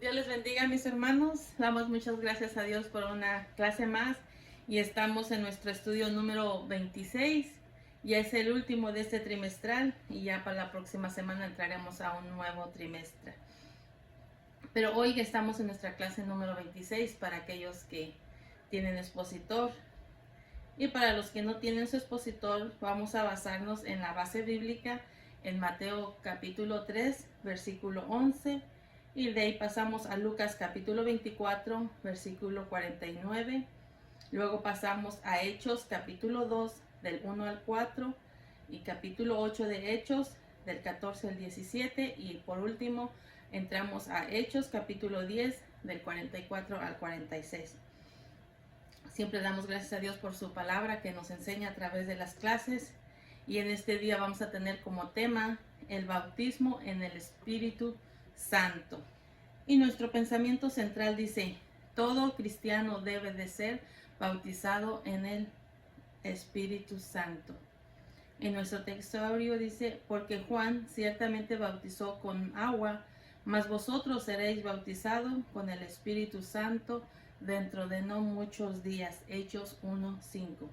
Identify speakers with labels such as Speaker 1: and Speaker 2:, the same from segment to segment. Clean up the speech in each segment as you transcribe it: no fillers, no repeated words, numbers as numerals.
Speaker 1: Dios les bendiga, mis hermanos. Damos muchas gracias a Dios por una clase más y estamos en nuestro estudio número 26. Ya es el último de este trimestral y ya para la próxima semana entraremos a un nuevo trimestre. Pero hoy estamos en nuestra clase número 26 para aquellos que tienen expositor. Y para los que no tienen su expositor, vamos a basarnos en la base bíblica en Mateo capítulo 3, versículo 11. Y de ahí pasamos a Lucas capítulo 24, versículo 49. Luego pasamos a Hechos capítulo 2, del 1 al 4. Y capítulo 8 de Hechos, del 14 al 17. Y por último, entramos a Hechos capítulo 10, del 44 al 46. Siempre damos gracias a Dios por su palabra que nos enseña a través de las clases. Y en este día vamos a tener como tema el bautismo en el Espíritu Santo. Y nuestro pensamiento central dice: todo cristiano debe de ser bautizado en el Espíritu Santo. En nuestro texto dice: porque Juan ciertamente bautizó con agua, mas vosotros seréis bautizados con el Espíritu Santo dentro de no muchos días. Hechos 1:5.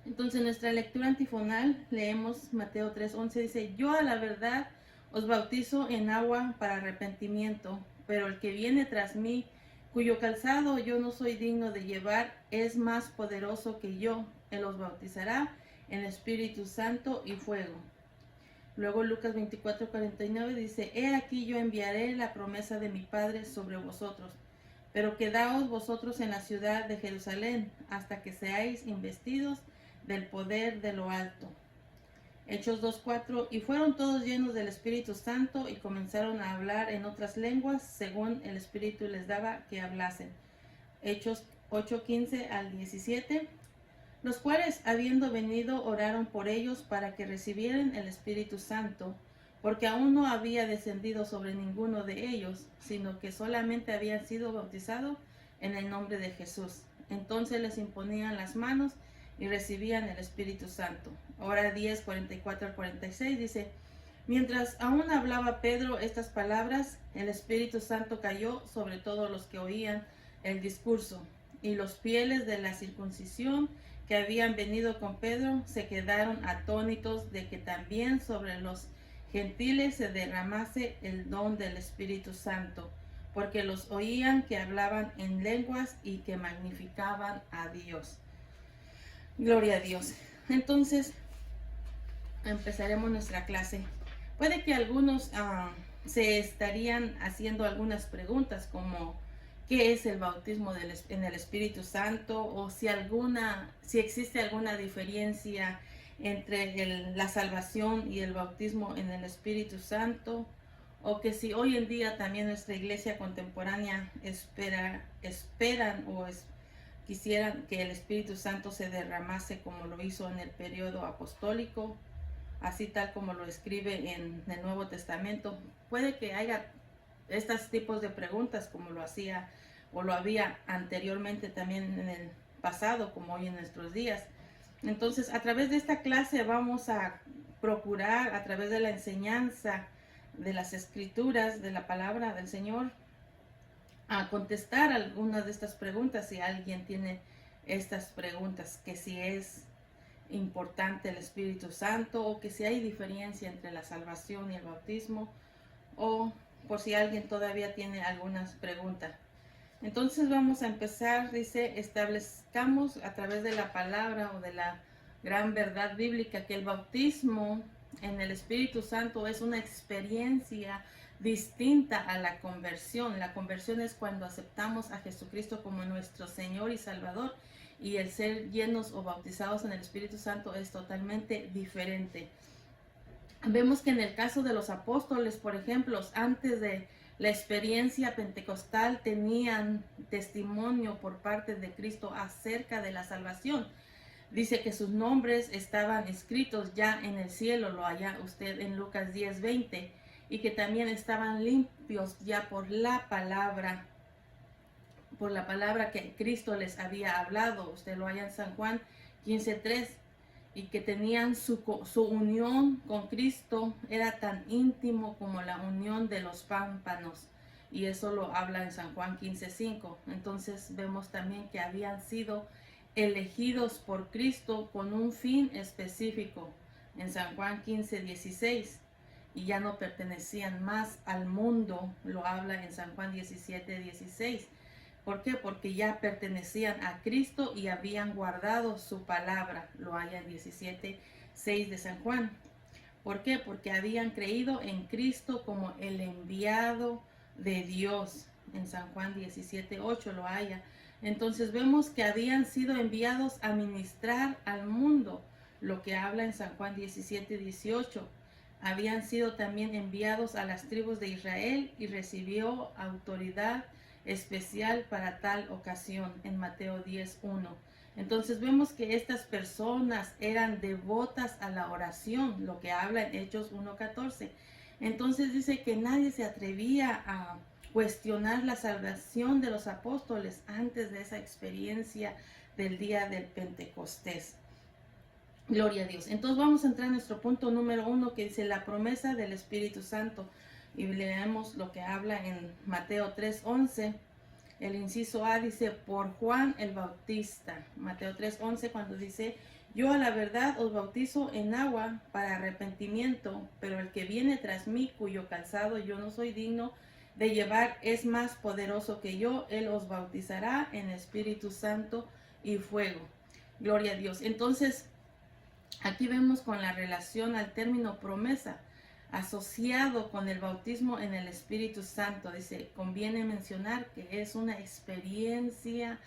Speaker 1: Entonces, nuestra lectura antifonal leemos Mateo 3:11, dice: yo a la verdad os bautizo en agua para arrepentimiento, pero el que viene tras mí, cuyo calzado yo no soy digno de llevar, es más poderoso que yo. Él os bautizará en Espíritu Santo y fuego. Luego Lucas 24:49 dice: he aquí yo enviaré la promesa de mi Padre sobre vosotros, pero quedaos vosotros en la ciudad de Jerusalén hasta que seáis investidos del poder de lo alto. Hechos 2:4. Y fueron todos llenos del Espíritu Santo y comenzaron a hablar en otras lenguas según el Espíritu les daba que hablasen. Hechos 8:15 al 17. Los cuales, habiendo venido, oraron por ellos para que recibieran el Espíritu Santo, porque aún no había descendido sobre ninguno de ellos, sino que solamente habían sido bautizados en el nombre de Jesús. Entonces les imponían las manos y recibían el Espíritu Santo. Ahora 10:44 al 46 dice: mientras aún hablaba Pedro estas palabras, el Espíritu Santo cayó sobre todos los que oían el discurso, y los fieles de la circuncisión que habían venido con Pedro se quedaron atónitos de que también sobre los gentiles se derramase el don del Espíritu Santo, porque los oían que hablaban en lenguas y que magnificaban a Dios. Gloria a Dios. Entonces, empezaremos nuestra clase. Puede que algunos se estarían haciendo algunas preguntas como: ¿qué es el bautismo en el Espíritu Santo? O si existe alguna diferencia entre la salvación y el bautismo en el Espíritu Santo, o que si hoy en día también nuestra iglesia contemporánea quisieran que el Espíritu Santo se derramase como lo hizo en el periodo apostólico, así tal como lo escribe en el Nuevo Testamento. Puede que haya estos tipos de preguntas como lo hacía o lo había anteriormente también en el pasado, como hoy en nuestros días. Entonces, a través de esta clase vamos a procurar, a través de la enseñanza de las escrituras, de la palabra del Señor, a contestar algunas de estas preguntas. Si alguien tiene estas preguntas, que si es importante el Espíritu Santo, o que si hay diferencia entre la salvación y el bautismo, o por si alguien todavía tiene algunas preguntas. Entonces vamos a empezar. Dice: establezcamos a través de la palabra o de la gran verdad bíblica que el bautismo en el Espíritu Santo es una experiencia distinta a la conversión. La conversión es cuando aceptamos a Jesucristo como nuestro Señor y Salvador, y el ser llenos o bautizados en el Espíritu Santo es totalmente diferente. Vemos que en el caso de los apóstoles, por ejemplo, antes de la experiencia pentecostal, tenían testimonio por parte de Cristo acerca de la salvación. Dice que sus nombres estaban escritos ya en el cielo, lo halla usted en Lucas 10:20, y que también estaban limpios ya por la palabra que Cristo les había hablado. Usted lo halla en San Juan 15:3, y que tenían su unión con Cristo era tan íntimo como la unión de los pámpanos. y eso lo habla en San Juan 15:5. Entonces vemos también que habían sido elegidos por Cristo con un fin específico en San Juan 15:16, y ya no pertenecían más al mundo, lo habla en San Juan 17:16. ¿Por qué? Porque ya pertenecían a Cristo y habían guardado su palabra, lo halla en 17:6 de San Juan. ¿Por qué? Porque habían creído en Cristo como el enviado de Dios. En San Juan 17:8 lo haya. Entonces vemos que habían sido enviados a ministrar al mundo, lo que habla en San Juan 17:18. Habían sido también enviados a las tribus de Israel y recibió autoridad especial para tal ocasión en Mateo 10:1. Entonces vemos que estas personas eran devotas a la oración, lo que habla en Hechos 1:14. Entonces dice que nadie se atrevía a cuestionar la salvación de los apóstoles antes de esa experiencia del día del Pentecostés. Gloria a Dios. Entonces vamos a entrar a nuestro punto número 1, que dice la promesa del Espíritu Santo. Y leemos lo que habla en Mateo 3:11. El inciso A dice, por Juan el Bautista. Mateo 3:11, cuando dice, yo a la verdad os bautizo en agua para arrepentimiento, pero el que viene tras mí, cuyo calzado yo no soy digno de llevar, es más poderoso que yo. Él os bautizará en Espíritu Santo y fuego. Gloria a Dios. Entonces, aquí vemos con la relación al término promesa, asociado con el bautismo en el Espíritu Santo. Dice, conviene mencionar que es una experiencia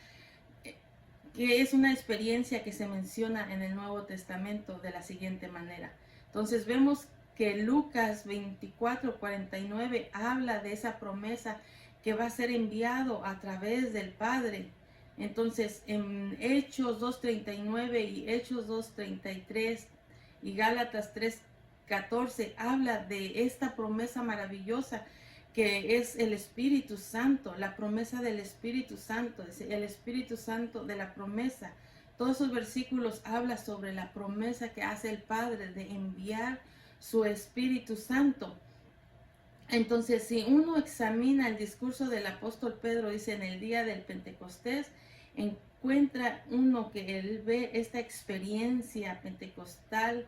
Speaker 1: que se menciona en el Nuevo Testamento de la siguiente manera. Entonces vemos que Lucas 24:49 habla de esa promesa que va a ser enviado a través del Padre. Entonces en Hechos 2:39 y Hechos 2:33 y Gálatas 3:14 habla de esta promesa maravillosa que es el Espíritu Santo, la promesa del Espíritu Santo, el Espíritu Santo de la promesa. Todos esos versículos hablan sobre la promesa que hace el Padre de enviar su Espíritu Santo. Entonces, si uno examina el discurso del apóstol Pedro, dice en el día del Pentecostés, encuentra uno que él ve esta experiencia pentecostal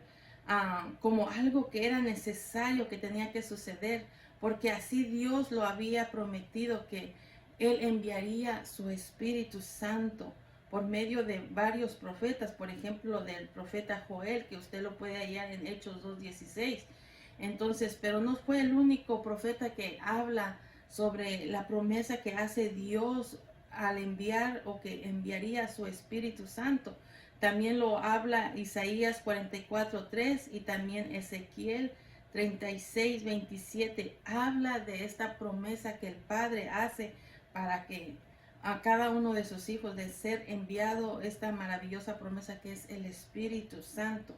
Speaker 1: como algo que era necesario, que tenía que suceder, porque así Dios lo había prometido, que Él enviaría su Espíritu Santo por medio de varios profetas, por ejemplo del profeta Joel, que usted lo puede hallar en Hechos 2:16. Entonces, pero no fue el único profeta que habla sobre la promesa que hace Dios al enviar, o que enviaría su Espíritu Santo. También lo habla Isaías 44:3 y también Ezequiel 36:27. Habla de esta promesa que el Padre hace para que a cada uno de sus hijos, de ser enviado esta maravillosa promesa que es el Espíritu Santo.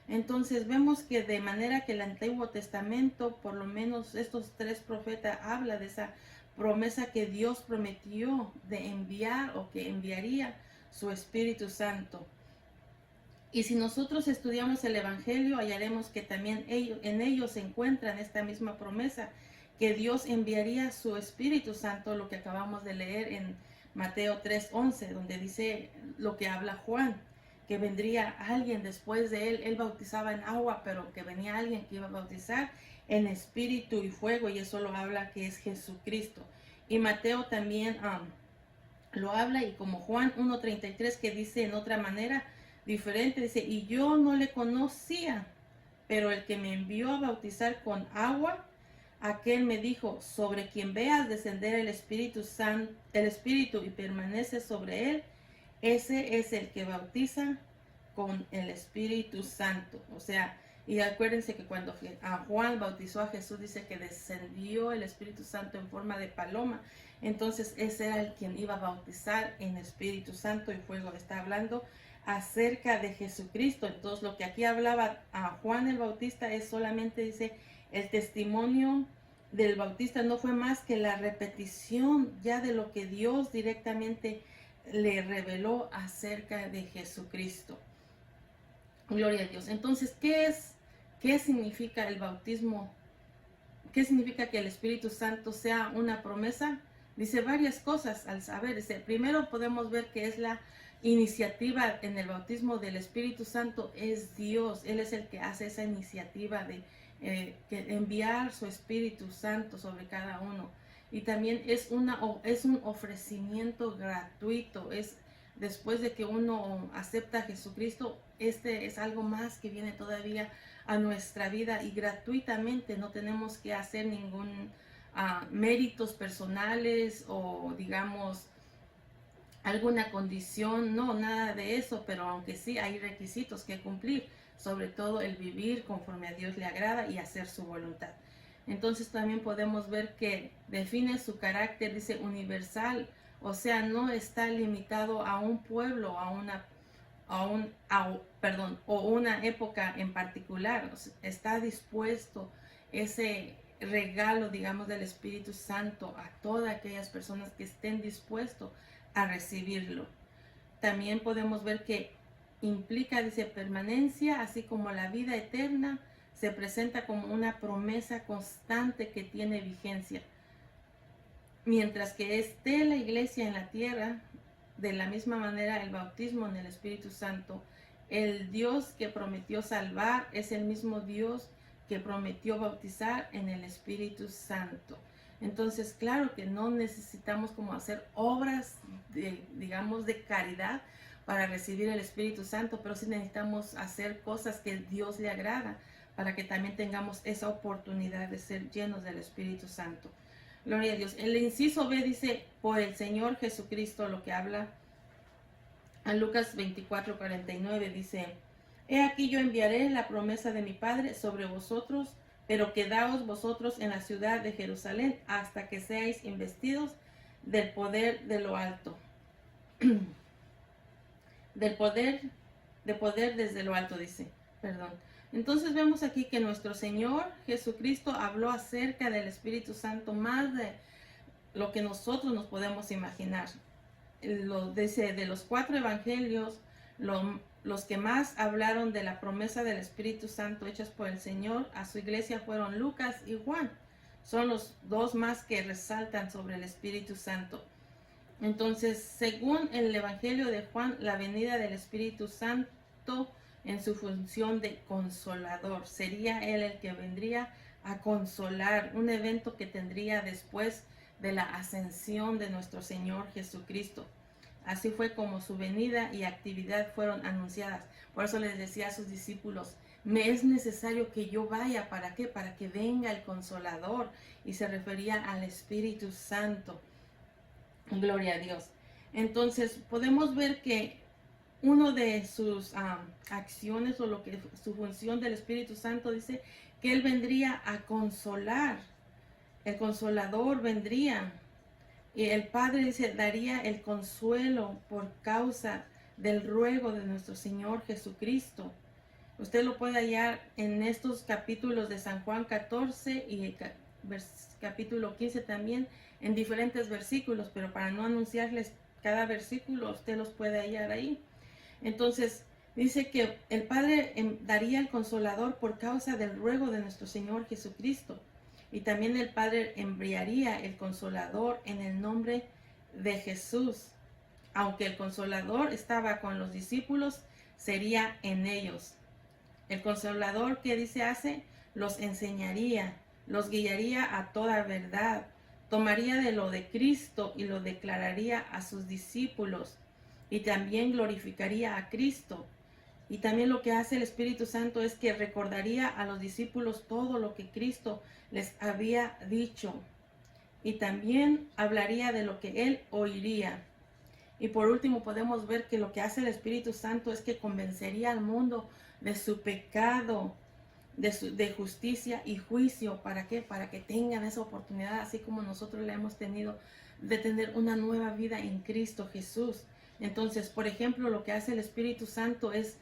Speaker 1: Entonces vemos que de manera que el Antiguo Testamento, por lo menos estos tres profetas, habla de esa promesa que Dios prometió de enviar, o que enviaría su Espíritu Santo. Y si nosotros estudiamos el Evangelio, hallaremos que también en ellos se encuentran esta misma promesa, que Dios enviaría su Espíritu Santo, lo que acabamos de leer en Mateo 3:11, donde dice lo que habla Juan, que vendría alguien después de él. Él bautizaba en agua, pero que venía alguien que iba a bautizar en espíritu y fuego, y eso lo habla, que es Jesucristo. Y Mateo también lo habla, y como Juan 1:33, que dice en otra manera diferente, dice, y yo no le conocía, pero el que me envió a bautizar con agua, aquel me dijo, sobre quien veas descender el Espíritu Santo, el Espíritu, y permanece sobre él, ese es el que bautiza con el Espíritu Santo. O sea, y acuérdense que cuando a Juan bautizó a Jesús, dice que descendió el Espíritu Santo en forma de paloma. Entonces ese era el quien iba a bautizar en Espíritu Santo y fuego. Está hablando acerca de Jesucristo. Entonces lo que aquí hablaba a Juan el Bautista es solamente, dice, el testimonio del Bautista no fue más que la repetición ya de lo que Dios directamente le reveló acerca de Jesucristo. Gloria a Dios. Entonces, ¿qué significa el bautismo? ¿qué significa que el Espíritu Santo sea una promesa? Dice varias cosas al saber. Dice, primero podemos ver que es la iniciativa en el bautismo del Espíritu Santo, es Dios. Él es el que hace esa iniciativa de enviar su Espíritu Santo sobre cada uno. Y también es un ofrecimiento gratuito. Es después de que uno acepta a Jesucristo, este es algo más que viene todavía a nuestra vida y gratuitamente. No tenemos que hacer ningún méritos personales o digamos alguna condición, no, nada de eso, pero aunque sí hay requisitos que cumplir, sobre todo el vivir conforme a Dios le agrada y hacer su voluntad. Entonces también podemos ver que define su carácter, dice universal, o sea, no está limitado a un pueblo, o una época en particular. Está dispuesto ese regalo, digamos, del Espíritu Santo a todas aquellas personas que estén dispuestos a recibirlo. También podemos ver que implica, dice, permanencia, así como la vida eterna se presenta como una promesa constante que tiene vigencia. Mientras que esté la iglesia en la tierra, de la misma manera el bautismo en el Espíritu Santo, el Dios que prometió salvar es el mismo Dios que prometió bautizar en el Espíritu Santo. Entonces, claro que no necesitamos como hacer obras, digamos, de caridad para recibir el Espíritu Santo, pero sí necesitamos hacer cosas que Dios le agrada para que también tengamos esa oportunidad de ser llenos del Espíritu Santo. Gloria a Dios. El inciso B dice, por el Señor Jesucristo, lo que habla a Lucas 24:49, dice, he aquí yo enviaré la promesa de mi Padre sobre vosotros, pero quedaos vosotros en la ciudad de Jerusalén hasta que seáis investidos del poder de lo alto. de poder desde lo alto, dice, perdón. Entonces vemos aquí que nuestro Señor Jesucristo habló acerca del Espíritu Santo más de lo que nosotros nos podemos imaginar. Dice, de los 4 evangelios, los que más hablaron de la promesa del Espíritu Santo hechas por el Señor a su iglesia fueron Lucas y Juan. Son los 2 más que resaltan sobre el Espíritu Santo. Entonces, según el Evangelio de Juan, la venida del Espíritu Santo en su función de consolador, sería él el que vendría a consolar, un evento que tendría después de la ascensión de nuestro Señor Jesucristo. Así fue como su venida y actividad fueron anunciadas. Por eso les decía a sus discípulos, me es necesario que yo vaya. ¿Para qué? Para que venga el Consolador. Y se refería al Espíritu Santo. Gloria a Dios. Entonces podemos ver que uno de sus acciones o su función del Espíritu Santo dice que Él vendría a consolar. El Consolador vendría. Y el Padre dice, daría el consuelo por causa del ruego de nuestro Señor Jesucristo. Usted lo puede hallar en estos capítulos de San Juan 14 y capítulo 15 también, en diferentes versículos, pero para no anunciarles cada versículo, usted los puede hallar ahí. Entonces, dice que el Padre daría el consolador por causa del ruego de nuestro Señor Jesucristo. Y también el Padre enviaría el Consolador en el nombre de Jesús. Aunque el Consolador estaba con los discípulos, sería en ellos. El Consolador, ¿qué dice hace? Los enseñaría, los guiaría a toda verdad. Tomaría de lo de Cristo y lo declararía a sus discípulos. Y también glorificaría a Cristo. Y también lo que hace el Espíritu Santo es que recordaría a los discípulos todo lo que Cristo les había dicho. Y también hablaría de lo que Él oiría. Y por último podemos ver que lo que hace el Espíritu Santo es que convencería al mundo de su pecado, de justicia y juicio. ¿Para qué? Para que tengan esa oportunidad, así como nosotros la hemos tenido, de tener una nueva vida en Cristo Jesús. Entonces, por ejemplo, lo que hace el Espíritu Santo es,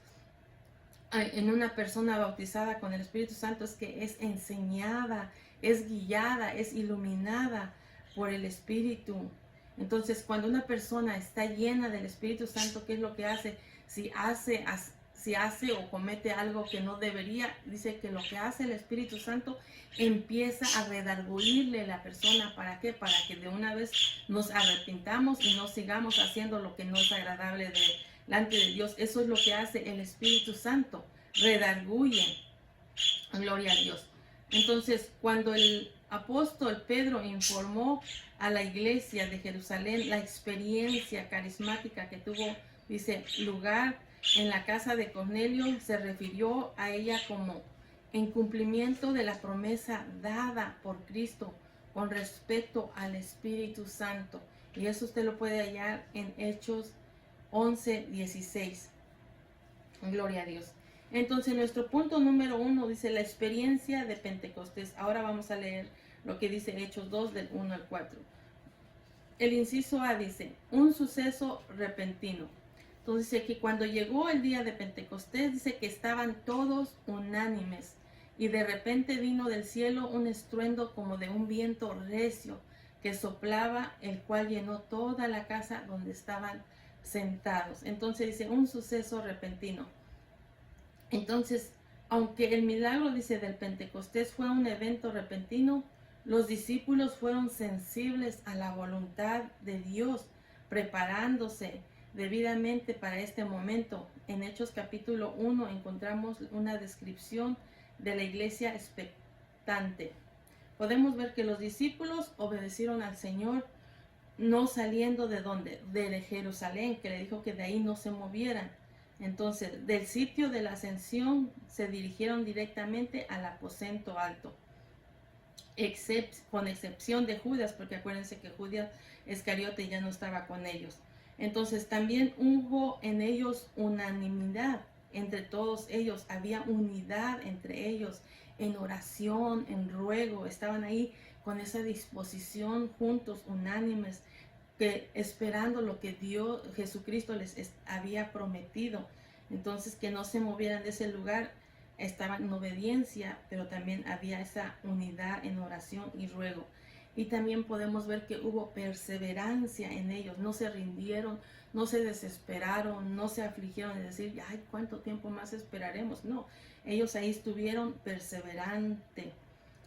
Speaker 1: en una persona bautizada con el Espíritu Santo, es que es enseñada, es guiada, es iluminada por el Espíritu. Entonces, cuando una persona está llena del Espíritu Santo, ¿qué es lo que hace? Si si hace o comete algo que no debería, dice que lo que hace el Espíritu Santo empieza a redarguirle a la persona. ¿Para qué? Para que de una vez nos arrepintamos y no sigamos haciendo lo que no es agradable delante de Dios. Eso es lo que hace el Espíritu Santo, redarguye. Gloria a Dios. Entonces, cuando el apóstol Pedro informó a la iglesia de Jerusalén la experiencia carismática que tuvo, dice, lugar en la casa de Cornelio, se refirió a ella como en cumplimiento de la promesa dada por Cristo con respecto al Espíritu Santo. Y eso usted lo puede hallar en Hechos 11:16. Gloria a Dios. Entonces, nuestro punto número 1 dice la experiencia de Pentecostés. Ahora vamos a leer lo que dice Hechos 2 del 1 al 4. El inciso A dice, un suceso repentino. Entonces dice que cuando llegó el día de Pentecostés, dice que estaban todos unánimes y de repente vino del cielo un estruendo como de un viento recio que soplaba, el cual llenó toda la casa donde estaban sentados. Entonces dice un suceso repentino. Entonces, aunque el milagro, dice, del Pentecostés fue un evento repentino, los discípulos fueron sensibles a la voluntad de Dios, preparándose debidamente para este momento. En Hechos capítulo 1 encontramos una descripción de la iglesia expectante. Podemos ver que los discípulos obedecieron al Señor, no saliendo de donde, de Jerusalén, que le dijo que de ahí no se movieran. Entonces, del sitio de la ascensión se dirigieron directamente al aposento alto, con excepción de Judas, porque acuérdense que Judas Iscariote ya no estaba con ellos. Entonces, también hubo en ellos unanimidad entre todos ellos, había unidad entre ellos en oración, en ruego, estaban ahí con esa disposición juntos, unánimes, que esperando lo que Dios, Jesucristo les había prometido. Entonces, que no se movieran de ese lugar, estaban en obediencia, pero también había esa unidad en oración y ruego. Y también podemos ver que hubo perseverancia en ellos, no se rindieron, no se desesperaron, no se afligieron de decir, ay, ¿cuánto tiempo más esperaremos? No, ellos ahí estuvieron perseverantes.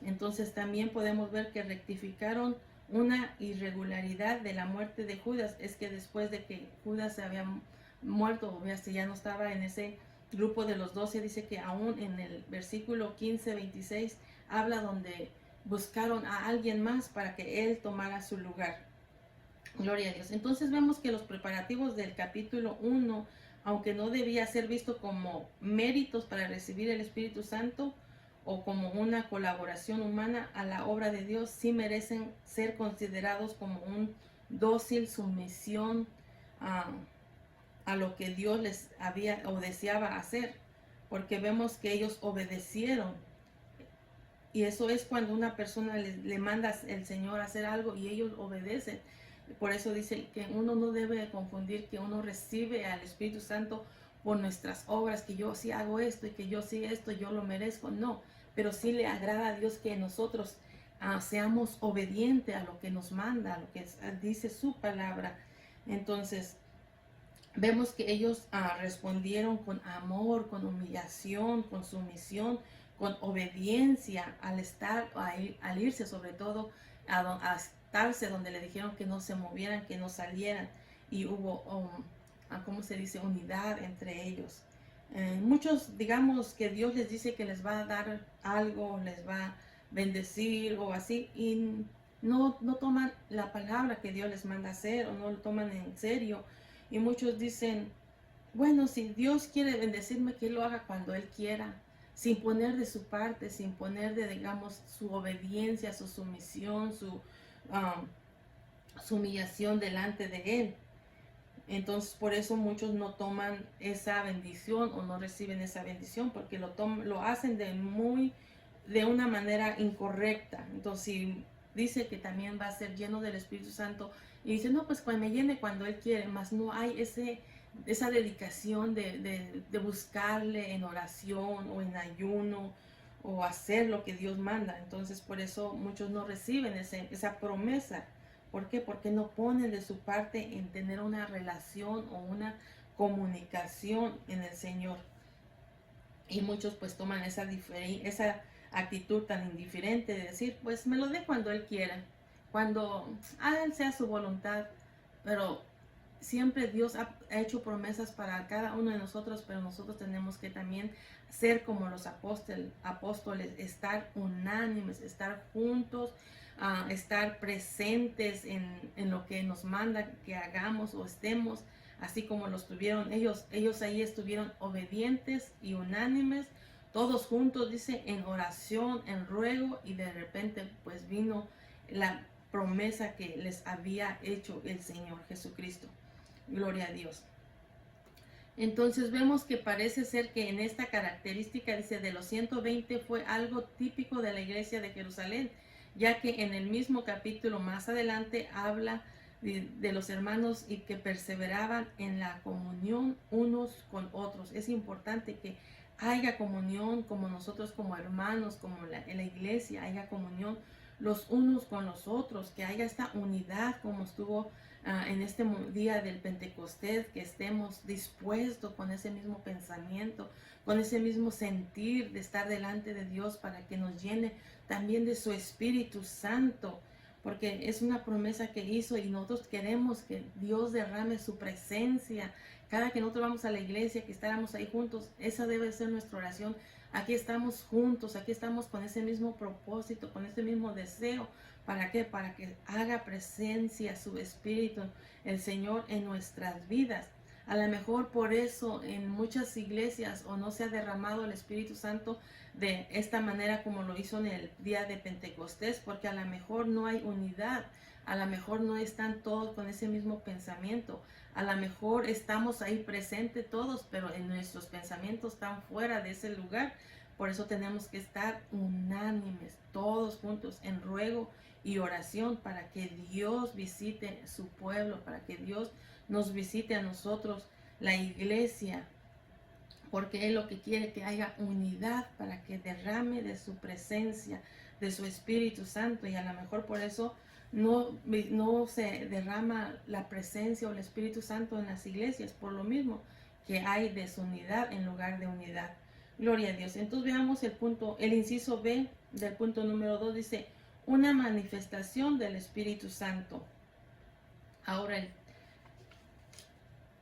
Speaker 1: Entonces también podemos ver que rectificaron una irregularidad de la muerte de Judas. Es que después de que Judas se había muerto, ya no estaba en ese grupo de los 12, dice que aún en el versículo 15-26 habla donde buscaron a alguien más para que él tomara su lugar. Gloria a Dios. Entonces vemos que los preparativos del capítulo 1, aunque no debía ser visto como méritos para recibir el Espíritu Santo o como una colaboración humana a la obra de Dios, sí merecen ser considerados como un dócil sumisión a lo que Dios les había o deseaba hacer, porque vemos que ellos obedecieron. Y eso es cuando una persona le manda el Señor a hacer algo y ellos obedecen. Por eso dice que uno no debe confundir que uno recibe al Espíritu Santo por nuestras obras, que yo sí hago esto y que yo sí esto, yo lo merezco. No, pero sí le agrada a Dios que nosotros seamos obedientes a lo que nos manda, a lo que dice su palabra. Entonces, vemos que ellos respondieron con amor, con humillación, con sumisión, con obediencia al irse sobre todo a estarse donde le dijeron que no se movieran, que no salieran, y hubo, ¿cómo se dice?, unidad entre ellos. Muchos, digamos que Dios les dice que les va a dar algo, les va a bendecir o así, y no toman la palabra que Dios les manda hacer o no lo toman en serio. Y muchos dicen, bueno, si Dios quiere bendecirme, que lo haga cuando Él quiera, sin poner de su parte, sin poner de, digamos, su obediencia, su sumisión, su humillación delante de Él. Entonces, por eso muchos no toman esa bendición o no reciben esa bendición, porque lo hacen de una manera incorrecta. Entonces, si dice que también va a ser lleno del Espíritu Santo, y dice, no, pues cuando me llene cuando Él quiere, más no hay esa dedicación de buscarle en oración o en ayuno o hacer lo que Dios manda. Entonces, por eso muchos no reciben esa promesa. ¿Por qué? Porque no ponen de su parte en tener una relación o una comunicación en el Señor. Y muchos pues toman esa actitud tan indiferente de decir, pues me lo dé cuando Él quiera, cuando a Él sea su voluntad. Pero siempre Dios ha hecho promesas para cada uno de nosotros, pero nosotros tenemos que también ser como los apóstoles, estar unánimes, estar juntos, estar presentes en lo que nos manda que hagamos o estemos, así como los tuvieron ellos ahí estuvieron obedientes y unánimes, todos juntos, dice, en oración, en ruego, y de repente pues vino la promesa que les había hecho el Señor Jesucristo. Gloria a Dios. Entonces vemos que parece ser que en esta característica, dice, de los 120 fue algo típico de la iglesia de Jerusalén, ya que en el mismo capítulo más adelante habla de los hermanos y que perseveraban en la comunión unos con otros. Es importante que haya comunión como nosotros como hermanos, como en la iglesia, haya comunión los unos con los otros, que haya esta unidad como estuvo en este día del Pentecostés, que estemos dispuestos con ese mismo pensamiento, con ese mismo sentir de estar delante de Dios para que nos llene también de su Espíritu Santo, porque es una promesa que hizo y nosotros queremos que Dios derrame su presencia. Cada que nosotros vamos a la iglesia, que estáramos ahí juntos, esa debe ser nuestra oración. Aquí estamos juntos, aquí estamos con ese mismo propósito, con ese mismo deseo. ¿Para qué? Para que haga presencia su Espíritu, el Señor, en nuestras vidas. A lo mejor por eso en muchas iglesias o no se ha derramado el Espíritu Santo de esta manera como lo hizo en el día de Pentecostés, porque a lo mejor no hay unidad, a lo mejor no están todos con ese mismo pensamiento, a lo mejor estamos ahí presentes todos, pero en nuestros pensamientos están fuera de ese lugar. Por eso tenemos que estar unánimes, todos juntos, en ruego y oración, para que Dios visite su pueblo, para que Dios nos visite a nosotros, la iglesia, porque Él lo que quiere que haya unidad para que derrame de su presencia, de su Espíritu Santo, y a lo mejor por eso no se derrama la presencia o el Espíritu Santo en las iglesias, por lo mismo que hay desunidad en lugar de unidad. Gloria a Dios. Entonces veamos el inciso B del punto número 2, dice, una manifestación del Espíritu Santo. Ahora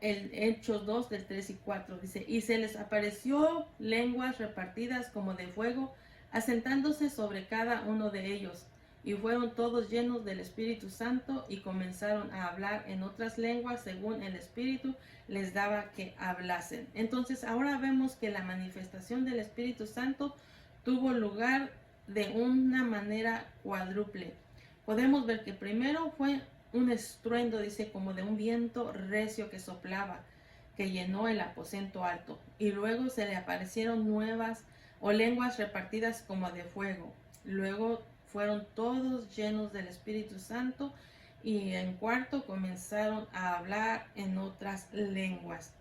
Speaker 1: el Hechos 2 del 3 y 4 dice, y se les apareció lenguas repartidas como de fuego, asentándose sobre cada uno de ellos, y fueron todos llenos del Espíritu Santo y comenzaron a hablar en otras lenguas según el Espíritu les daba que hablasen. Entonces ahora vemos que la manifestación del Espíritu Santo tuvo lugar de una manera cuádruple. Podemos ver que primero fue un estruendo, dice, como de un viento recio que soplaba, que llenó el aposento alto, y luego se le aparecieron nuevas o lenguas repartidas como de fuego. Luego fueron todos llenos del Espíritu Santo y en cuarto comenzaron a hablar en otras lenguas.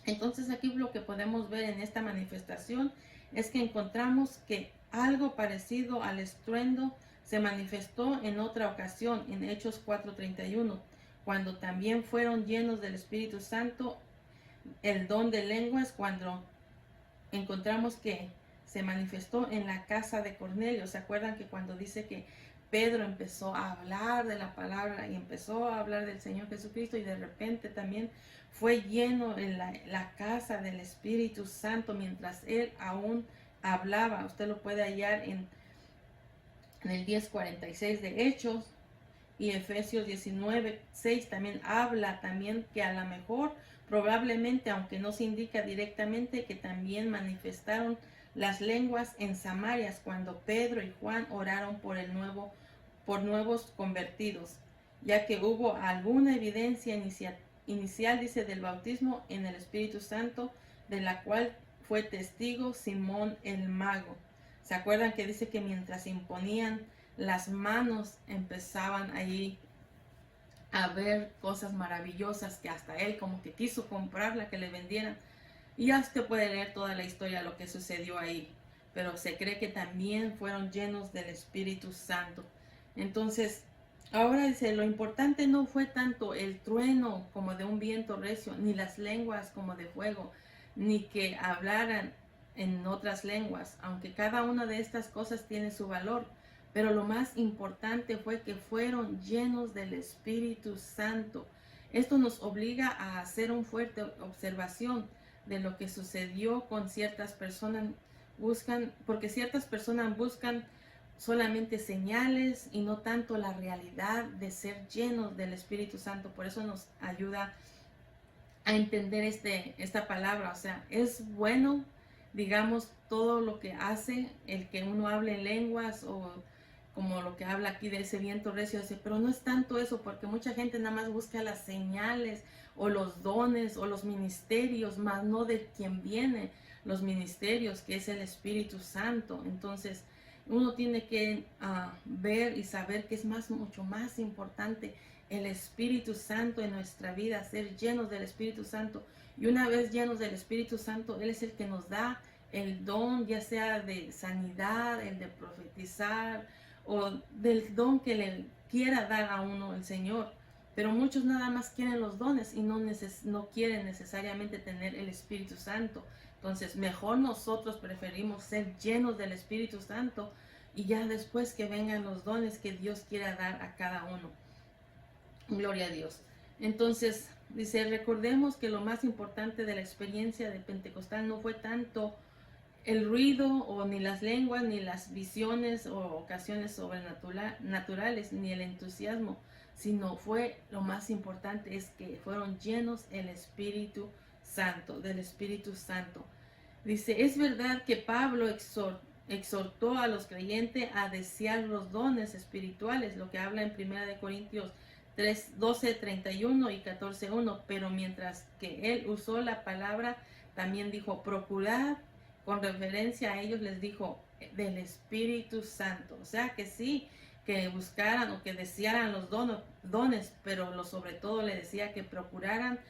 Speaker 1: Entonces aquí lo que podemos ver en esta manifestación es que encontramos que algo parecido al estruendo se manifestó en otra ocasión, en Hechos 4:31, cuando también fueron llenos del Espíritu Santo, el don de lenguas, cuando encontramos que se manifestó en la casa de Cornelio. ¿Se acuerdan que cuando dice que Pedro empezó a hablar de la palabra y empezó a hablar del Señor Jesucristo, y de repente también fue lleno en la casa del Espíritu Santo mientras él aún hablaba? Usted lo puede hallar en el 10:46 de Hechos, y Efesios 19:6 también habla también que a lo mejor, probablemente, aunque no se indica directamente, que también manifestaron las lenguas en Samaria cuando Pedro y Juan oraron por nuevos convertidos, ya que hubo alguna evidencia inicial, dice, del bautismo en el Espíritu Santo, de la cual fue testigo Simón el mago. ¿Se acuerdan que dice que mientras imponían las manos empezaban ahí a ver cosas maravillosas, que hasta él como que quiso comprarla, que le vendieran? Y ya usted puede leer toda la historia de lo que sucedió ahí, pero se cree que también fueron llenos del Espíritu Santo. Entonces, ahora dice, lo importante no fue tanto el trueno como de un viento recio, ni las lenguas como de fuego, ni que hablaran en otras lenguas, aunque cada una de estas cosas tiene su valor. Pero lo más importante fue que fueron llenos del Espíritu Santo. Esto nos obliga a hacer una fuerte observación de lo que sucedió con ciertas personas. Porque ciertas personas buscan solamente señales y no tanto la realidad de ser llenos del Espíritu Santo. Por eso nos ayuda a entender esta palabra. O sea, es bueno, digamos, todo lo que hace el que uno hable en lenguas, o como lo que habla aquí de ese viento recio, pero no es tanto eso, porque mucha gente nada más busca las señales o los dones o los ministerios, más no de quién viene los ministerios, que es el Espíritu Santo. Entonces uno tiene que ver y saber que es mucho más importante el Espíritu Santo en nuestra vida, ser llenos del Espíritu Santo. Y una vez llenos del Espíritu Santo, Él es el que nos da el don, ya sea de sanidad, el de profetizar, o del don que le quiera dar a uno el Señor. Pero muchos nada más quieren los dones y no quieren necesariamente tener el Espíritu Santo. Entonces, mejor nosotros preferimos ser llenos del Espíritu Santo y ya después que vengan los dones que Dios quiera dar a cada uno. Gloria a Dios. Entonces, dice, recordemos que lo más importante de la experiencia de Pentecostal no fue tanto el ruido, o ni las lenguas, ni las visiones o ocasiones sobrenaturales, ni el entusiasmo, sino fue lo más importante, es que fueron llenos del Espíritu Santo. Dice, es verdad que Pablo exhortó a los creyentes a desear los dones espirituales, lo que habla en 1 Corintios 12, 31 y 14, 1, pero mientras que él usó la palabra, también dijo, procurad, con referencia a ellos les dijo, del Espíritu Santo. O sea que sí, que buscaran o que desearan los dones, pero sobre todo le decía que procuraran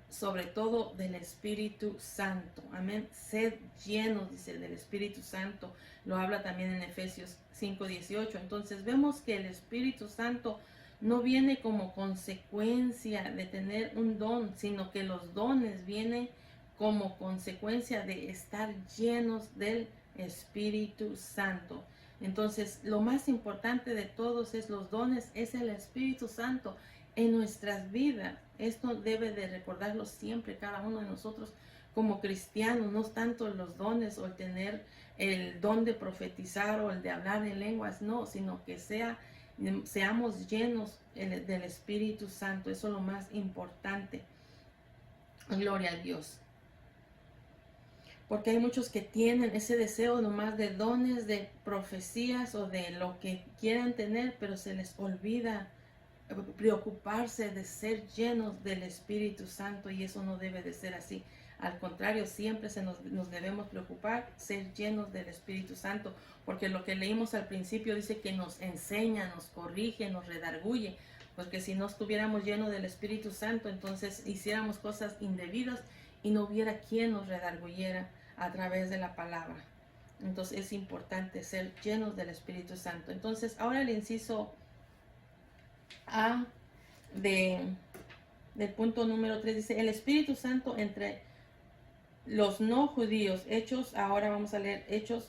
Speaker 1: sobre todo del Espíritu Santo. Amén. Sed llenos, dice, del Espíritu Santo. Lo habla también en Efesios 5:18. Entonces vemos que el Espíritu Santo no viene como consecuencia de tener un don, sino que los dones vienen como consecuencia de estar llenos del Espíritu Santo. Entonces, lo más importante de todos es los dones, es el Espíritu Santo en nuestras vidas. Esto debe de recordarlo siempre cada uno de nosotros como cristianos, no tanto los dones o el tener el don de profetizar o el de hablar en lenguas, no, sino que seamos llenos del Espíritu Santo. Eso es lo más importante. Gloria a Dios. Porque hay muchos que tienen ese deseo nomás de dones, de profecías o de lo que quieran tener, pero se les olvida preocuparse de ser llenos del Espíritu Santo, y eso no debe de ser así. Al contrario, siempre nos debemos preocupar, ser llenos del Espíritu Santo, porque lo que leímos al principio dice que nos enseña, nos corrige, nos redarguye, porque si no estuviéramos llenos del Espíritu Santo, entonces hiciéramos cosas indebidas y no hubiera quien nos redarguyera a través de la palabra. Entonces es importante ser llenos del Espíritu Santo. Entonces ahora el inciso A del punto número 3 dice, el Espíritu Santo entre los no judíos. Hechos, ahora vamos a leer Hechos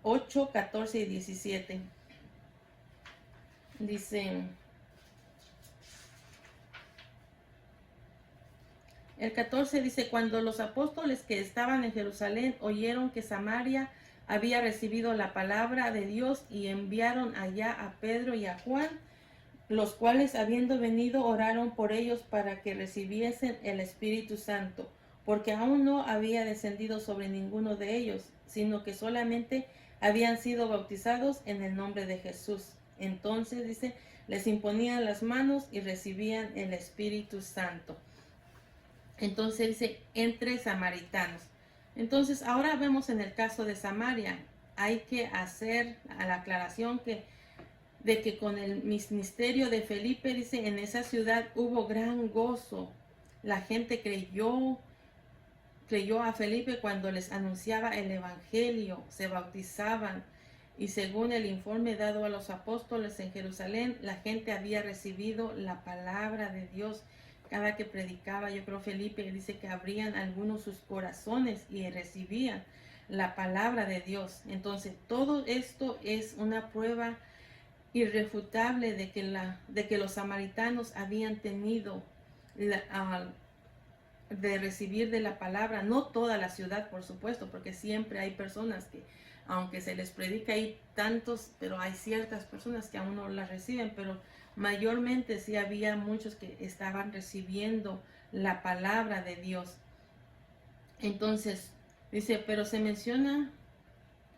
Speaker 1: 8, 14 y 17. Dice, el 14 dice, cuando los apóstoles que estaban en Jerusalén oyeron que Samaria había recibido la palabra de Dios, y enviaron allá a Pedro y a Juan, los cuales habiendo venido oraron por ellos para que recibiesen el Espíritu Santo, porque aún no había descendido sobre ninguno de ellos, sino que solamente habían sido bautizados en el nombre de Jesús. Entonces dice, les imponían las manos y recibían el Espíritu Santo. Entonces dice, entre samaritanos. Entonces ahora vemos en el caso de Samaria, hay que hacer la aclaración de que con el ministerio de Felipe, dice, en esa ciudad hubo gran gozo. La gente creyó a Felipe cuando les anunciaba el evangelio, se bautizaban, y según el informe dado a los apóstoles en Jerusalén, la gente había recibido la palabra de Dios. cada que predicaba, yo creo Felipe dice que abrían algunos sus corazones y recibían la palabra de Dios. Entonces, todo esto es una prueba irrefutable de que los samaritanos habían tenido de recibir de la palabra, no toda la ciudad, por supuesto, porque siempre hay personas que, aunque se les predica, hay tantos, pero hay ciertas personas que aún no la reciben, pero mayormente sí había muchos que estaban recibiendo la palabra de Dios. Entonces, dice, pero se menciona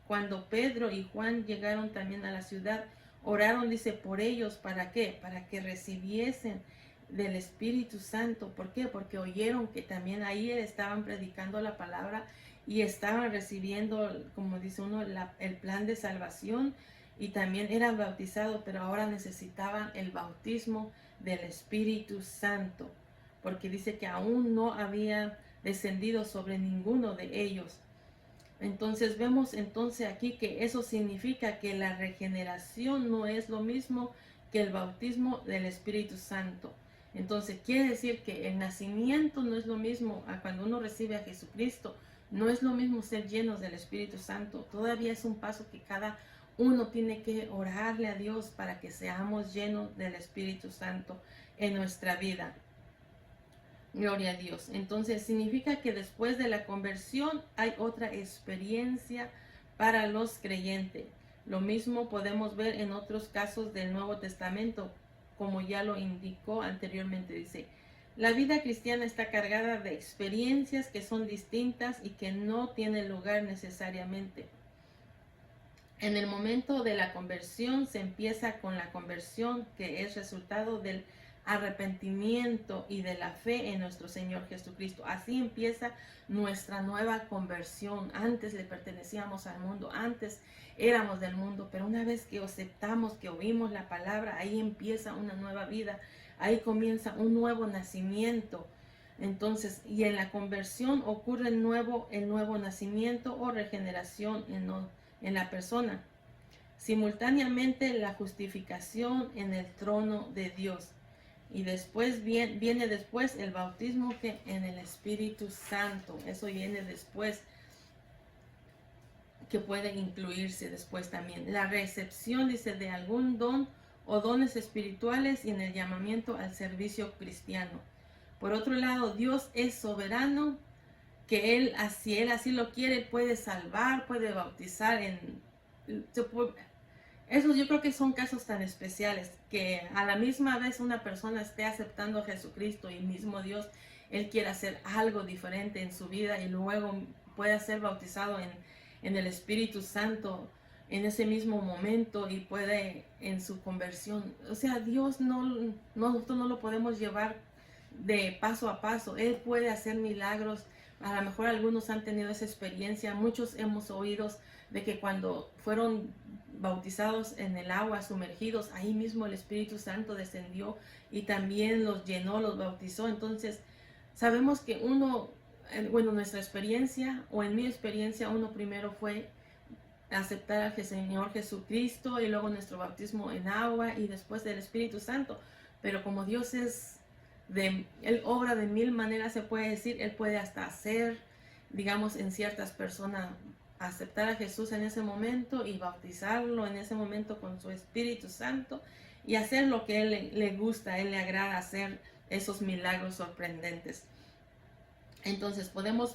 Speaker 1: cuando Pedro y Juan llegaron también a la ciudad, oraron, dice, por ellos, ¿para qué? Para que recibiesen del Espíritu Santo. ¿Por qué? Porque oyeron que también ahí estaban predicando la palabra y estaban recibiendo, como dice uno, el plan de salvación, y también eran bautizados, pero ahora necesitaban el bautismo del Espíritu Santo, porque dice que aún no había descendido sobre ninguno de ellos. Entonces vemos entonces aquí que eso significa que la regeneración no es lo mismo que el bautismo del Espíritu Santo. Entonces quiere decir que el nacimiento no es lo mismo a cuando uno recibe a Jesucristo. No es lo mismo ser llenos del Espíritu Santo. Todavía es un paso que cada uno tiene que orarle a Dios para que seamos llenos del Espíritu Santo en nuestra vida. Gloria a Dios. Entonces significa que después de la conversión hay otra experiencia para los creyentes. Lo mismo podemos ver en otros casos del Nuevo Testamento, como ya lo indicó anteriormente. Dice, la vida cristiana está cargada de experiencias que son distintas y que no tienen lugar necesariamente. En el momento de la conversión se empieza con la conversión, que es resultado del arrepentimiento y de la fe en nuestro Señor Jesucristo. Así empieza nuestra nueva conversión. Antes le pertenecíamos al mundo, antes éramos del mundo, pero una vez que aceptamos, que oímos la palabra, ahí empieza una nueva vida, ahí comienza un nuevo nacimiento. Entonces, y en la conversión ocurre el nuevo nacimiento o regeneración en la persona. Simultáneamente la justificación en el trono de Dios. Y después viene después el bautismo que en el Espíritu Santo. Eso viene después, que puede incluirse después también. La recepción, dice, de algún don o dones espirituales y en el llamamiento al servicio cristiano. Por otro lado, Dios es soberano, que Él así lo quiere, puede salvar, puede bautizar Eso yo creo que son casos tan especiales que a la misma vez una persona esté aceptando a Jesucristo y mismo Dios, Él quiere hacer algo diferente en su vida y luego puede ser bautizado en el Espíritu Santo en ese mismo momento y puede en su conversión. O sea, Dios nosotros no lo podemos llevar de paso a paso. Él puede hacer milagros. A lo mejor algunos han tenido esa experiencia. Muchos hemos oído de que cuando fueron bautizados en el agua, sumergidos, ahí mismo el Espíritu Santo descendió y también los llenó, los bautizó. Entonces, sabemos que nuestra experiencia, o en mi experiencia, uno primero fue aceptar al Señor Jesucristo y luego nuestro bautismo en agua y después del Espíritu Santo. Pero como Dios Él obra de mil maneras, se puede decir, Él puede hasta hacer, digamos, en ciertas personas, aceptar a Jesús en ese momento y bautizarlo en ese momento con su Espíritu Santo y hacer lo que Él le gusta, a Él le agrada hacer esos milagros sorprendentes. Entonces podemos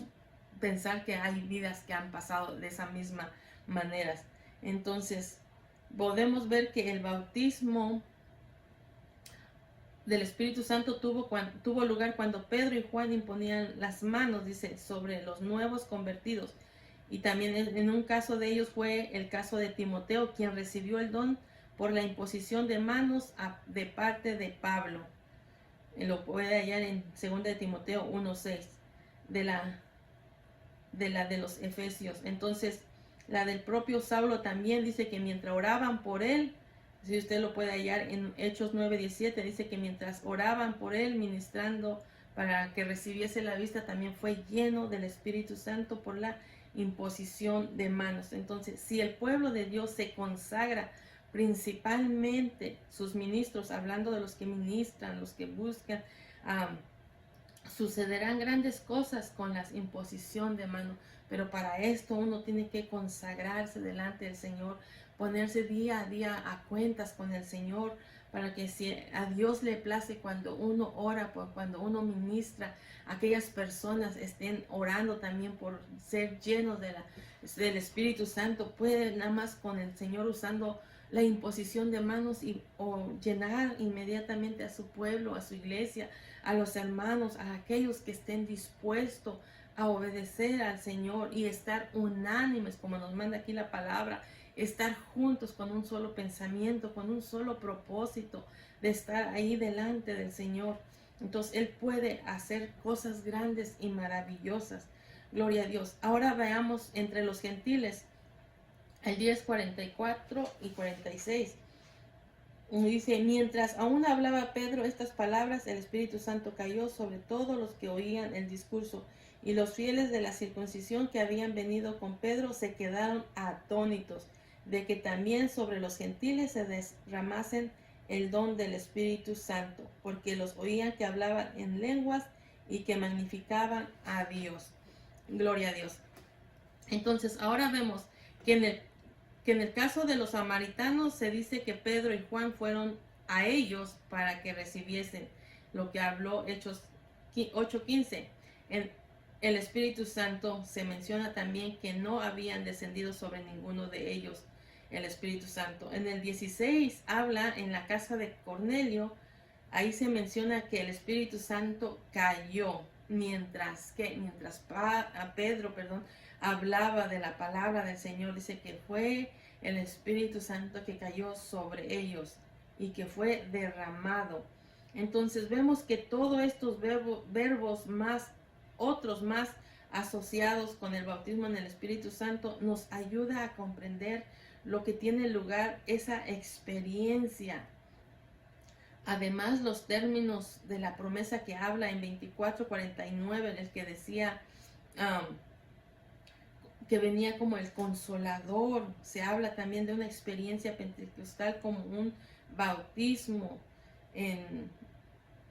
Speaker 1: pensar que hay vidas que han pasado de esa misma manera. Entonces podemos ver que el bautismo del Espíritu Santo tuvo lugar cuando Pedro y Juan imponían las manos, dice, sobre los nuevos convertidos. Y también en un caso de ellos fue el caso de Timoteo, quien recibió el don por la imposición de manos de parte de Pablo. Lo puede hallar en 2 de Timoteo 1:6, de los Efesios. Entonces, la del propio Saulo también dice que mientras oraban por él, si usted lo puede hallar en Hechos 9:17, dice que mientras oraban por él, ministrando para que recibiese la vista, también fue lleno del Espíritu Santo por la imposición de manos. Entonces, si el pueblo de Dios se consagra, principalmente sus ministros, hablando de los que ministran, los que buscan sucederán grandes cosas con la imposición de mano, pero para esto uno tiene que consagrarse delante del Señor, ponerse día a día a cuentas con el Señor, para que si a Dios le place cuando uno ora, cuando uno ministra, aquellas personas estén orando también por ser llenos del Espíritu Santo, pueden nada más con el Señor usando la imposición de manos o llenar inmediatamente a su pueblo, a su iglesia, a los hermanos, a aquellos que estén dispuestos a obedecer al Señor y estar unánimes, como nos manda aquí la palabra, estar juntos con un solo pensamiento, con un solo propósito de estar ahí delante del Señor. Entonces Él puede hacer cosas grandes y maravillosas. Gloria a Dios. Ahora veamos entre los gentiles el 10, 44 y 46. Dice, mientras aún hablaba Pedro estas palabras, el Espíritu Santo cayó sobre todos los que oían el discurso, y los fieles de la circuncisión que habían venido con Pedro se quedaron atónitos de que también sobre los gentiles se derramasen el don del Espíritu Santo, porque los oían que hablaban en lenguas y que magnificaban a Dios. Gloria a Dios. Entonces, ahora vemos que en el caso de los samaritanos se dice que Pedro y Juan fueron a ellos para que recibiesen lo que habló Hechos 8:15. En el Espíritu Santo se menciona también que no habían descendido sobre ninguno de ellos el Espíritu Santo. En el 16 habla en la casa de Cornelio, ahí se menciona que el Espíritu Santo cayó mientras Pedro hablaba de la palabra del Señor. Dice que fue el Espíritu Santo que cayó sobre ellos y que fue derramado. Entonces vemos que todos estos verbos más, otros más asociados con el bautismo en el Espíritu Santo, nos ayuda a comprender lo que tiene lugar esa experiencia. Además, los términos de la promesa que habla en 24:49, en el que decía que venía como el consolador, se habla también de una experiencia pentecostal como un bautismo.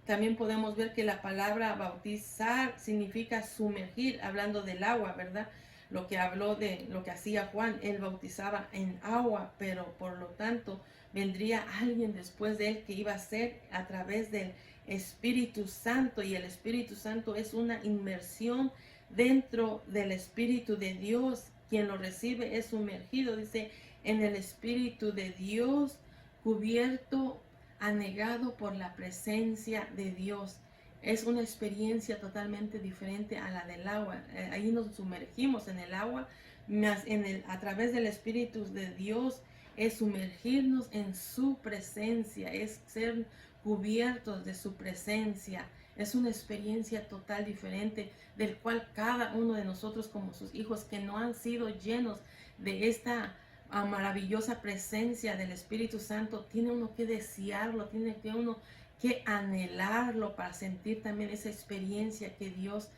Speaker 1: También podemos ver que la palabra bautizar significa sumergir, hablando del agua, ¿verdad? Lo que habló de lo que hacía Juan, él bautizaba en agua, pero por lo tanto vendría alguien después de él que iba a ser a través del Espíritu Santo, y el Espíritu Santo es una inmersión dentro del Espíritu de Dios. Quien lo recibe es sumergido, dice, en el Espíritu de Dios, cubierto, anegado por la presencia de Dios. Es una experiencia totalmente diferente a la del agua. Ahí nos sumergimos en el agua, más a través del Espíritu de Dios es sumergirnos en su presencia, es ser cubiertos de su presencia. Es una experiencia total diferente, del cual cada uno de nosotros como sus hijos que no han sido llenos de esta maravillosa presencia del Espíritu Santo, tiene uno que desearlo, tiene que uno que anhelarlo para sentir también esa experiencia que Dios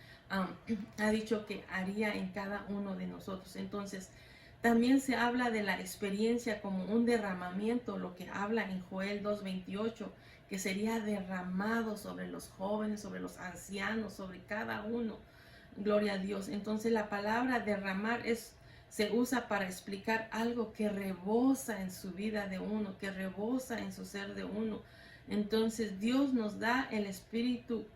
Speaker 1: ha dicho que haría en cada uno de nosotros. Entonces, también se habla de la experiencia como un derramamiento, lo que habla en Joel 2:28, que sería derramado sobre los jóvenes, sobre los ancianos, sobre cada uno. Gloria a Dios. Entonces la palabra derramar se usa para explicar algo que rebosa en su vida de uno, que rebosa en su ser de uno. Entonces Dios nos da el Espíritu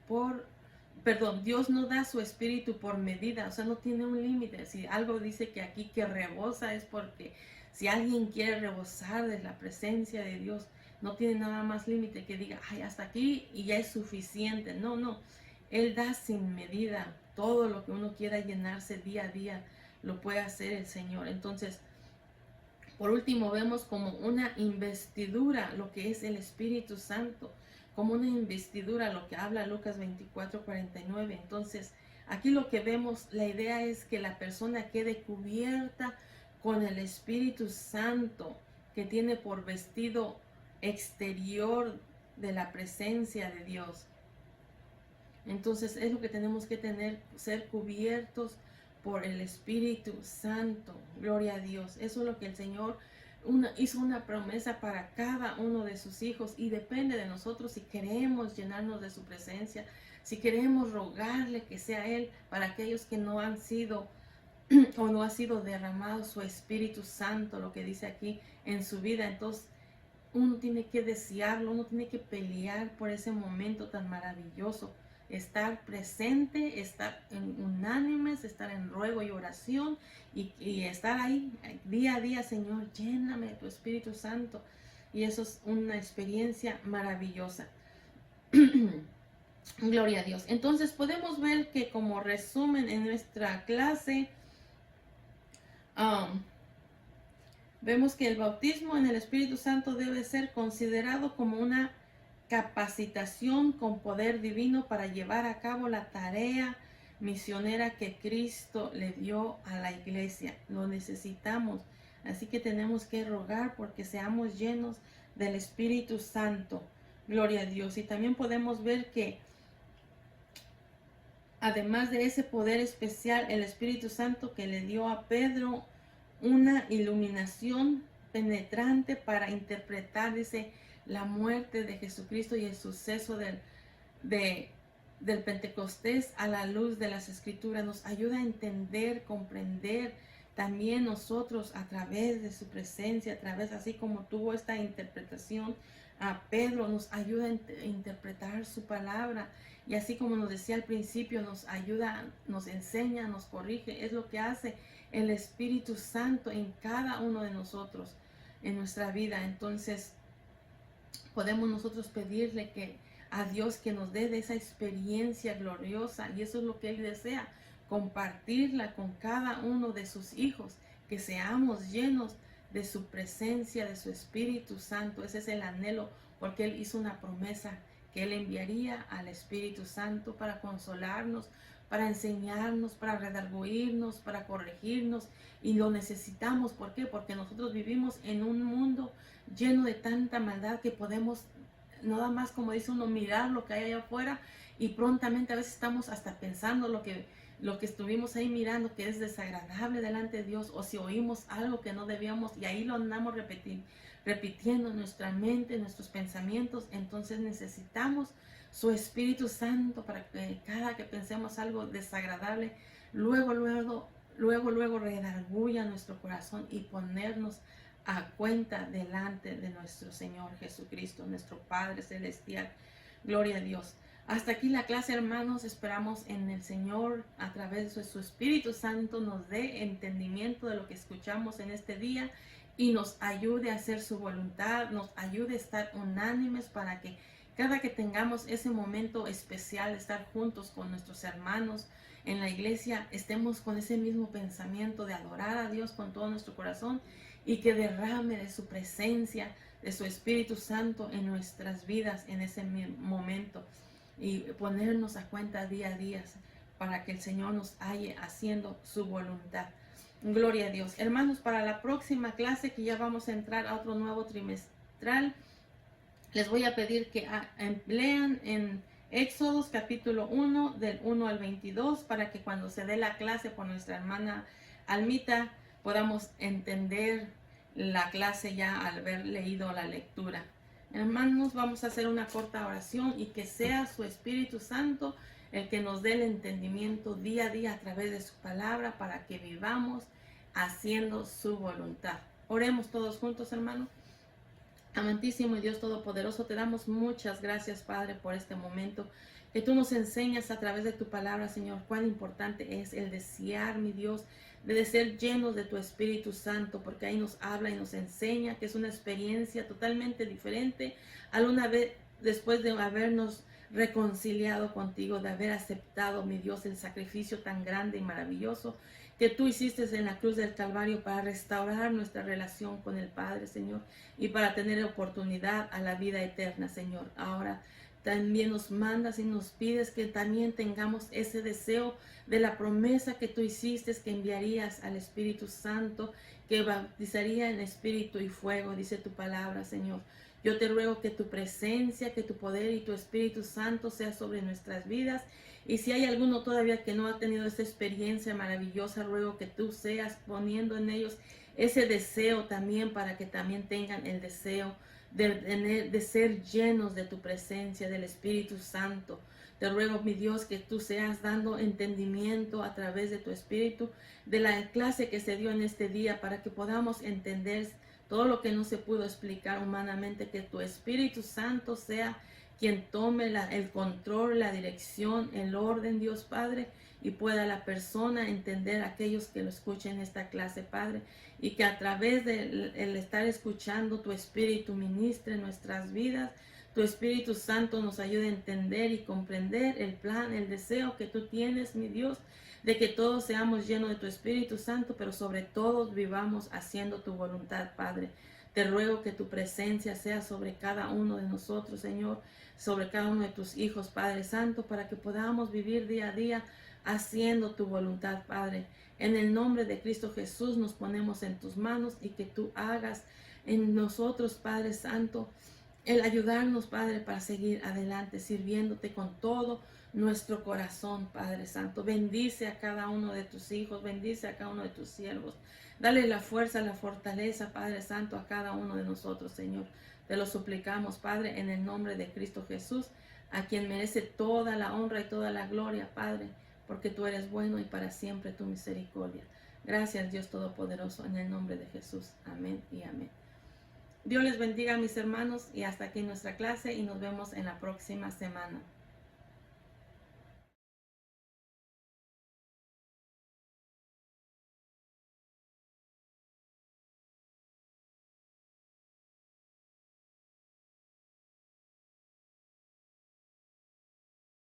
Speaker 1: Dios no da su Espíritu por medida, o sea, no tiene un límite. Si algo dice que aquí que rebosa, es porque si alguien quiere rebosar de la presencia de Dios, no tiene nada más límite que diga, ay, hasta aquí y ya es suficiente. No, Él da sin medida. Todo lo que uno quiera llenarse día a día, lo puede hacer el Señor. Entonces, por último, vemos como una investidura lo que es el Espíritu Santo, como una investidura, lo que habla Lucas 24:49. Entonces, aquí lo que vemos, la idea es que la persona quede cubierta con el Espíritu Santo, que tiene por vestido exterior de la presencia de Dios. Entonces, es lo que tenemos que tener, ser cubiertos por el Espíritu Santo. Gloria a Dios. Eso es lo que el Señor hizo una promesa para cada uno de sus hijos, y depende de nosotros si queremos llenarnos de su presencia, si queremos rogarle que sea Él para aquellos que no han sido o no ha sido derramado su Espíritu Santo, lo que dice aquí en su vida, entonces uno tiene que desearlo, uno tiene que pelear por ese momento tan maravilloso, estar presente, estar en unánimes, estar en ruego y oración y estar ahí día a día. Señor, lléname de tu Espíritu Santo, y eso es una experiencia maravillosa. Gloria a Dios. Entonces podemos ver que, como resumen en nuestra clase, vemos que el bautismo en el Espíritu Santo debe ser considerado como una capacitación con poder divino para llevar a cabo la tarea misionera que Cristo le dio a la iglesia. Lo necesitamos, así que tenemos que rogar porque seamos llenos del Espíritu Santo. Gloria a Dios. Y también podemos ver que además de ese poder especial, el Espíritu Santo que le dio a Pedro una iluminación penetrante para interpretar, dice, la muerte de Jesucristo y el suceso del Pentecostés a la luz de las Escrituras. Nos ayuda a entender, comprender también nosotros a través de su presencia, a través, así como tuvo esta interpretación a Pedro, nos ayuda a interpretar su palabra. Y así como nos decía al principio, nos ayuda, nos enseña, nos corrige. Es lo que hace el Espíritu Santo en cada uno de nosotros, en nuestra vida. Entonces, podemos nosotros pedirle a Dios que nos dé de esa experiencia gloriosa. Y eso es lo que Él desea, compartirla con cada uno de sus hijos, que seamos llenos de su presencia, de su Espíritu Santo. Ese es el anhelo, porque Él hizo una promesa que Él enviaría al Espíritu Santo para consolarnos, para enseñarnos, para redarguirnos, para corregirnos, y lo necesitamos. ¿Por qué? Porque nosotros vivimos en un mundo lleno de tanta maldad que podemos, nada más como dice uno, mirar lo que hay allá afuera, y prontamente a veces estamos hasta pensando lo que estuvimos ahí mirando que es desagradable delante de Dios, o si oímos algo que no debíamos, y ahí lo andamos repitiendo en nuestra mente, en nuestros pensamientos. Entonces necesitamos su Espíritu Santo para que cada que pensemos algo desagradable, luego redarguya nuestro corazón y ponernos a cuenta delante de nuestro Señor Jesucristo, nuestro Padre Celestial. Gloria a Dios. Hasta aquí la clase, hermanos. Esperamos en el Señor, a través de su Espíritu Santo, nos dé entendimiento de lo que escuchamos en este día y nos ayude a hacer su voluntad, nos ayude a estar unánimes para que cada que tengamos ese momento especial de estar juntos con nuestros hermanos en la iglesia, estemos con ese mismo pensamiento de adorar a Dios con todo nuestro corazón, y que derrame de su presencia, de su Espíritu Santo en nuestras vidas en ese momento, y ponernos a cuenta día a día para que el Señor nos halle haciendo su voluntad. Gloria a Dios. Hermanos, para la próxima clase, que ya vamos a entrar a otro nuevo trimestral, les voy a pedir que lean en Éxodos capítulo 1, del 1 al 22, para que cuando se dé la clase por nuestra hermana Almita, podamos entender la clase ya al haber leído la lectura. Hermanos, vamos a hacer una corta oración, y que sea su Espíritu Santo el que nos dé el entendimiento día a día a través de su palabra, para que vivamos haciendo su voluntad. Oremos todos juntos, hermanos. Amantísimo y Dios Todopoderoso, te damos muchas gracias, Padre, por este momento que tú nos enseñas a través de tu palabra, Señor, cuán importante es el desear, mi Dios, de ser llenos de tu Espíritu Santo, porque ahí nos habla y nos enseña que es una experiencia totalmente diferente a una vez después de habernos reconciliado contigo, de haber aceptado, mi Dios, el sacrificio tan grande y maravilloso que tú hiciste en la cruz del Calvario para restaurar nuestra relación con el Padre, Señor, y para tener oportunidad a la vida eterna, Señor. Ahora también nos mandas y nos pides que también tengamos ese deseo de la promesa que tú hiciste, que enviarías al Espíritu Santo, que bautizaría en espíritu y fuego, dice tu palabra, Señor. Yo te ruego que tu presencia, que tu poder y tu Espíritu Santo sea sobre nuestras vidas. Y si hay alguno todavía que no ha tenido esta experiencia maravillosa, ruego que tú seas poniendo en ellos ese deseo también, para que también tengan el deseo de ser llenos de tu presencia, del Espíritu Santo. Te ruego, mi Dios, que tú seas dando entendimiento a través de tu Espíritu, de la clase que se dio en este día, para que podamos entender todo lo que no se pudo explicar humanamente, que tu Espíritu Santo sea quien tome el control, la dirección, el orden, Dios Padre, y pueda la persona entender aquellos que lo escuchen esta clase, Padre, y que a través del estar escuchando tu Espíritu ministre nuestras vidas. Tu Espíritu Santo nos ayude a entender y comprender el plan, el deseo que tú tienes, mi Dios, de que todos seamos llenos de tu Espíritu Santo, pero sobre todo vivamos haciendo tu voluntad, Padre. Te ruego que tu presencia sea sobre cada uno de nosotros, Señor, sobre cada uno de tus hijos, Padre Santo, para que podamos vivir día a día haciendo tu voluntad, Padre. En el nombre de Cristo Jesús nos ponemos en tus manos y que tú hagas en nosotros, Padre Santo, el ayudarnos, Padre, para seguir adelante, sirviéndote con todo nuestro corazón, Padre Santo. Bendice a cada uno de tus hijos, bendice a cada uno de tus siervos. Dale la fuerza, la fortaleza, Padre Santo, a cada uno de nosotros, Señor. Te lo suplicamos, Padre, en el nombre de Cristo Jesús, a quien merece toda la honra y toda la gloria, Padre, porque tú eres bueno y para siempre tu misericordia. Gracias, Dios Todopoderoso, en el nombre de Jesús. Amén y amén. Dios les bendiga, mis hermanos, y hasta aquí nuestra clase, y nos vemos en la próxima semana.